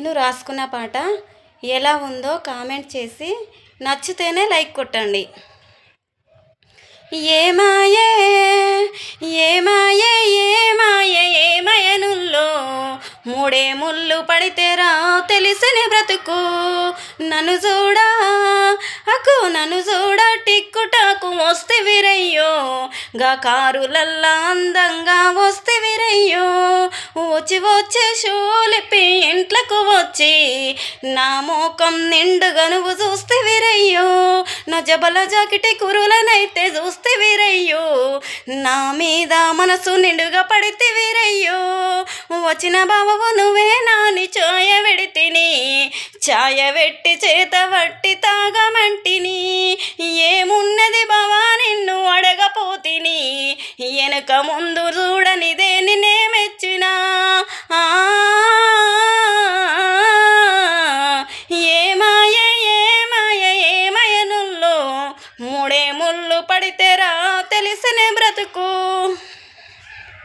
నేను రాసుకున్న పాట ఎలా ఉందో కామెంట్ చేసి నచ్చితేనే లైక్ కొట్టండి. ఏమాయే ఏమాయే ఏమాయే ఏమయనుల్లో మూడే ముళ్ళు పడితేరా తెలిసిన బ్రతుకు. నన్ను చూడా నన్ను చూడా టిక్కుటాకు వస్తే విరయ్యో గా కారులల్లా అందంగా వస్తే విరయ్యో. వచ్చే షోలిప్పి ఇంట్లకు వచ్చి నా మోకం నిండుగా నువ్వు చూస్తే విరయ్యో. నా జబల జాకిటి కురులనైతే చూస్తే విరయ్యో. నా మీద మనసు నిండుగా పడితే విరయ్యో. వచ్చిన బావవు నువ్వే నాని ఛాయ పెడితిని, ఛాయ పెట్టి చేత పట్టి తాగమంటిని. ఏమున్నది బావా నిన్ను అడగపోతిని, వెనక ముందు చూడనిదే నిన్నే మెచ్చినా. ఏమాయ ఏమాయ ఏమయనుల్లో మూడే ముళ్ళు పడితేరా